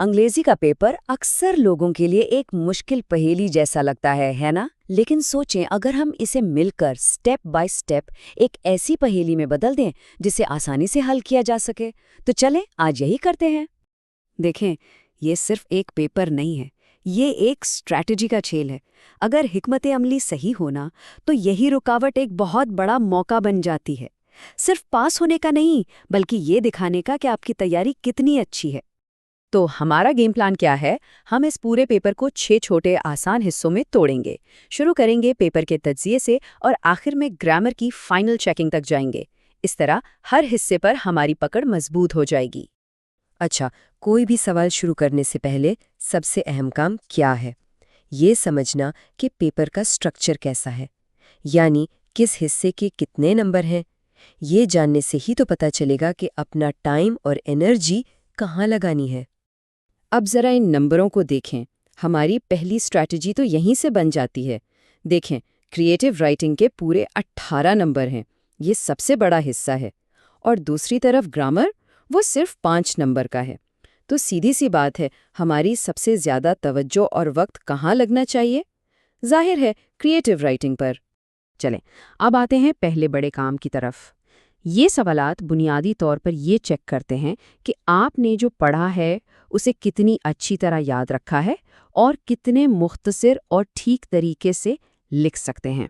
انگریزی کا پیپر اکثر لوگوں کے لیے ایک مشکل پہیلی جیسا لگتا ہے نا؟ لیکن سوچیں اگر ہم اسے مل کر سٹیپ بائی سٹیپ ایک ایسی پہیلی میں بدل دیں جسے آسانی سے حل کیا جا سکے، تو چلیں آج یہی کرتے ہیں۔ دیکھیں، یہ صرف ایک پیپر نہیں ہے، یہ ایک اسٹریٹجی کا کھیل ہے۔ اگر حکمت عملی صحیح ہونا تو یہی رکاوٹ ایک بہت بڑا موقع بن جاتی ہے، صرف پاس ہونے کا نہیں بلکہ یہ دکھانے کا کہ آپ کی تیاری کتنی اچھی ہے۔ تو ہمارا گیم پلان کیا ہے؟ ہم اس پورے پیپر کو 6 چھوٹے آسان حصوں میں توڑیں گے، شروع کریں گے پیپر کے تجزیے سے اور آخر میں گرامر کی فائنل چیکنگ تک جائیں گے۔ اس طرح ہر حصے پر ہماری پکڑ مضبوط ہو جائے گی۔ اچھا، کوئی بھی سوال شروع کرنے سے پہلے سب سے اہم کام کیا ہے؟ یہ سمجھنا کہ پیپر کا سٹرکچر کیسا ہے، یعنی کس حصے کے کتنے نمبر ہیں۔ یہ جاننے سے ہی تو پتہ چلے گا کہ اپنا ٹائم اور انرجی کہاں لگانی ہے۔ اب ذرا ان نمبروں کو دیکھیں، ہماری پہلی اسٹریٹجی تو یہیں سے بن جاتی ہے۔ دیکھیں، کریٹیو رائٹنگ کے پورے 18 نمبر ہیں، یہ سب سے بڑا حصہ ہے، اور دوسری طرف گرامر وہ صرف 5 نمبر کا ہے۔ تو سیدھی سی بات ہے، ہماری سب سے زیادہ توجہ اور وقت کہاں لگنا چاہیے؟ ظاہر ہے، کریٹیو رائٹنگ پر۔ چلیں اب آتے ہیں پہلے بڑے کام کی طرف۔ یہ سوالات بنیادی طور پر یہ چیک کرتے ہیں کہ آپ نے جو پڑھا ہے اسے کتنی اچھی طرح یاد رکھا ہے اور کتنے مختصر اور ٹھیک طریقے سے لکھ سکتے ہیں۔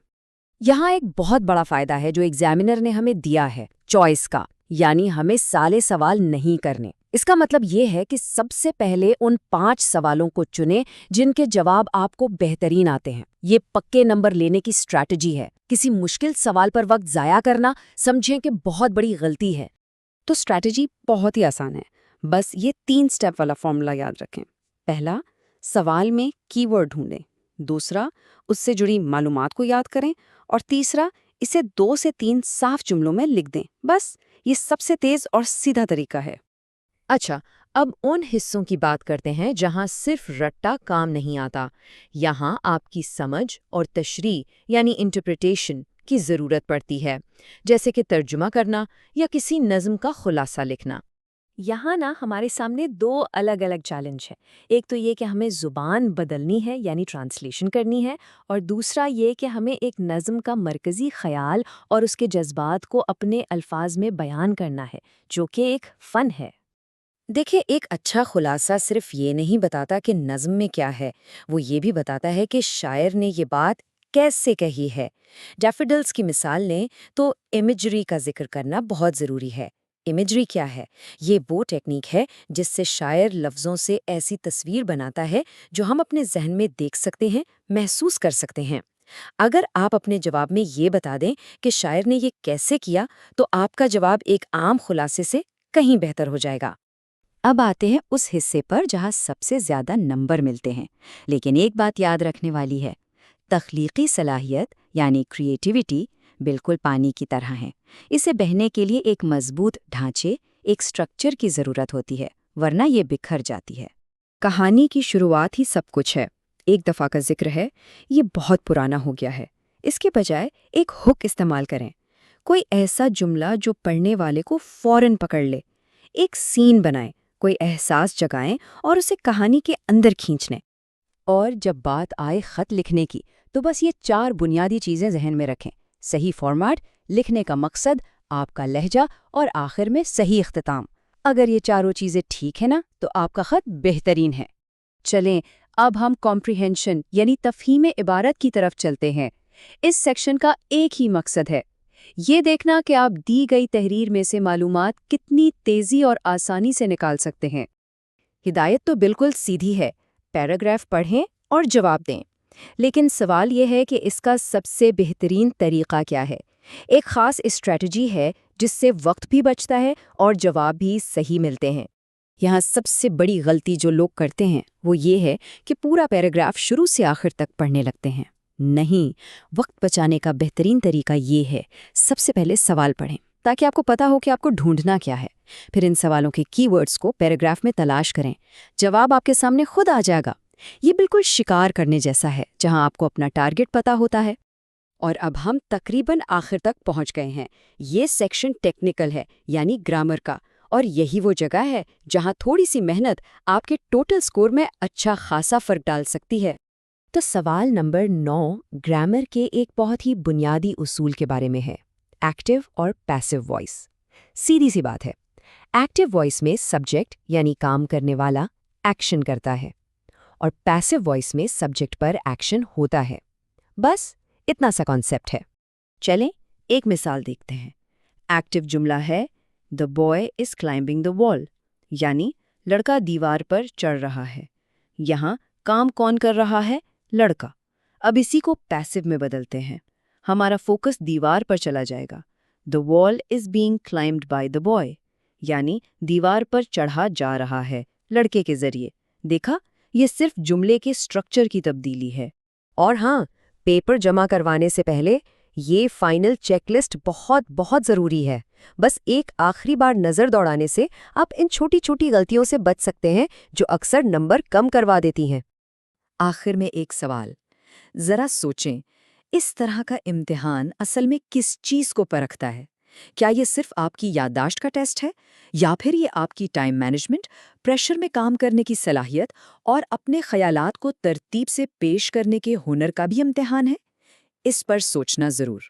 یہاں ایک بہت بڑا فائدہ ہے جو ایگزامینر نے ہمیں دیا ہے، چوائس کا، یعنی ہمیں سالے سوال نہیں کرنے۔ اس کا مطلب یہ ہے کہ سب سے پہلے ان 5 سوالوں کو چنیں جن کے جواب آپ کو بہترین آتے ہیں۔ یہ پکے نمبر لینے کی اسٹریٹجی ہے۔ کسی مشکل سوال پر وقت ضائع کرنا سمجھیں کہ بہت بڑی غلطی ہے۔ تو اسٹریٹجی بہت ہی آسان ہے، بس یہ 3 سٹیپ والا فارمولا یاد رکھیں۔ پہلا، سوال میں کی ورڈ ڈھونڈیں۔ دوسرا، اس سے جڑی معلومات کو یاد کریں، اور تیسرا، اسے 2 سے 3 صاف جملوں میں لکھ دیں۔ بس یہ سب سے تیز اور سیدھا طریقہ ہے۔ اچھا، اب ان حصوں کی بات کرتے ہیں جہاں صرف رٹا کام نہیں آتا۔ یہاں آپ کی سمجھ اور تشریح یعنی انٹرپریٹیشن کی ضرورت پڑتی ہے، جیسے کہ ترجمہ کرنا یا کسی نظم کا خلاصہ لکھنا۔ یہاں ہمارے سامنے 2 الگ الگ چیلنج ہیں۔ ایک تو یہ کہ ہمیں زبان بدلنی ہے یعنی ٹرانسلیشن کرنی ہے، اور دوسرا یہ کہ ہمیں ایک نظم کا مرکزی خیال اور اس کے جذبات کو اپنے الفاظ میں بیان کرنا ہے، جو کہ ایک فن ہے۔ دیکھیں، ایک اچھا خلاصہ صرف یہ نہیں بتاتا کہ نظم میں کیا ہے، وہ یہ بھی بتاتا ہے کہ شاعر نے یہ بات کیسے کہی ہے۔ ڈیفیڈلز کی مثال لیں تو امیجری کا ذکر کرنا بہت ضروری ہے۔ امیجری کیا ہے؟ یہ وہ ٹیکنیک ہے جس سے شاعر لفظوں سے ایسی تصویر بناتا ہے جو ہم اپنے ذہن میں دیکھ سکتے ہیں، محسوس کر سکتے ہیں۔ اگر آپ اپنے جواب میں یہ بتا دیں کہ شاعر نے یہ کیسے کیا، تو آپ کا جواب ایک عام خلاصے سے کہیں بہتر ہو جائے گا۔ اب آتے ہیں اس حصے پر جہاں سب سے زیادہ نمبر ملتے ہیں، لیکن ایک بات یاد رکھنے والی ہے، تخلیقی صلاحیت یعنی کریٹیوٹی بالکل پانی کی طرح ہے۔ اسے بہنے کے لیے ایک مضبوط ڈھانچے، ایک سٹرکچر کی ضرورت ہوتی ہے، ورنہ یہ بکھر جاتی ہے۔ کہانی کی شروعات ہی سب کچھ ہے۔ ایک دفعہ کا ذکر ہے، یہ بہت پرانا ہو گیا ہے۔ اس کے بجائے ایک ہک استعمال کریں، کوئی ایسا جملہ جو پڑھنے والے کو فوراً پکڑ لے۔ ایک سین بنائیں، کوئی احساس جگائیں اور اسے کہانی کے اندر کھینچ لیں۔ اور جب بات آئے خط لکھنے کی تو بس یہ 4 بنیادی چیزیں ذہن میں رکھیں: صحیح فارمیٹ، لکھنے کا مقصد، آپ کا لہجہ، اور آخر میں صحیح اختتام۔ اگر یہ چاروں چیزیں ٹھیک ہیں تو آپ کا خط بہترین ہے۔ چلیں اب ہم کمپریہنشن یعنی تفہیم عبارت کی طرف چلتے ہیں۔ اس سیکشن کا ایک ہی مقصد ہے، یہ دیکھنا کہ آپ دی گئی تحریر میں سے معلومات کتنی تیزی اور آسانی سے نکال سکتے ہیں۔ ہدایت تو بالکل سیدھی ہے، پیراگراف پڑھیں اور جواب دیں، لیکن سوال یہ ہے کہ اس کا سب سے بہترین طریقہ کیا ہے؟ ایک خاص اسٹریٹجی ہے جس سے وقت بھی بچتا ہے اور جواب بھی صحیح ملتے ہیں۔ یہاں سب سے بڑی غلطی جو لوگ کرتے ہیں وہ یہ ہے کہ پورا پیراگراف شروع سے آخر تک پڑھنے لگتے ہیں۔ نہیں، وقت بچانے کا بہترین طریقہ یہ ہے، سب سے پہلے سوال پڑھیں تاکہ آپ کو پتا ہو کہ آپ کو ڈھونڈنا کیا ہے۔ پھر ان سوالوں کے کی ورڈز کو پیراگراف میں تلاش کریں، جواب آپ کے سامنے خود آ جائے گا۔ یہ بالکل شکار کرنے جیسا ہے جہاں آپ کو اپنا ٹارگٹ پتا ہوتا ہے۔ اور اب ہم تقریباً آخر تک پہنچ گئے ہیں۔ یہ سیکشن ٹیکنیکل ہے، یعنی گرامر کا، اور یہی وہ جگہ ہے جہاں تھوڑی سی محنت آپ کے ٹوٹل سکور میں اچھا خاصا فرق ڈال سکتی ہے۔ تو سوال نمبر 9 گرامر کے ایک بہت ہی بنیادی اصول کے بارے میں ہے، ایکٹیو اور پیسو وائس۔ سیدھی سی بات ہے، ایکٹیو وائس میں سبجیکٹ یعنی کام کرنے والا ایکشن کرتا ہے، اور پیسو وائس میں سبجیکٹ پر ایکشن ہوتا ہے۔ بس اتنا سا کانسیپٹ ہے۔ چلیں ایک مثال دیکھتے ہیں۔ ایکٹیو جملہ ہے The boy is climbing the wall، یعنی لڑکا دیوار پر چڑھ رہا ہے۔ یہاں کام کون کر رہا ہے؟ لڑکا۔ اب اسی کو پیسو میں بدلتے ہیں، ہمارا فوکس دیوار پر چلا جائے گا۔ The wall is being climbed by the boy، یعنی دیوار پر چڑھا جا رہا ہے لڑکے کے ذریعے۔ دیکھا، یہ صرف جملے کے سٹرکچر کی تبدیلی ہے۔ اور ہاں، پیپر جمع کروانے سے پہلے یہ فائنل چیک لسٹ بہت ضروری ہے۔ بس ایک آخری بار نظر دوڑانے سے آپ ان چھوٹی چھوٹی غلطیوں سے بچ سکتے ہیں جو اکثر نمبر کم کروا دیتی ہیں۔ آخر میں ایک سوال، ذرا سوچیں، اس طرح کا امتحان اصل میں کس چیز کو پرکھتا ہے؟ کیا یہ صرف آپ کی یادداشت کا ٹیسٹ ہے، یا پھر یہ آپ کی ٹائم مینجمنٹ، پریشر میں کام کرنے کی صلاحیت اور اپنے خیالات کو ترتیب سے پیش کرنے کے ہنر کا بھی امتحان ہے؟ اس پر سوچنا ضرور۔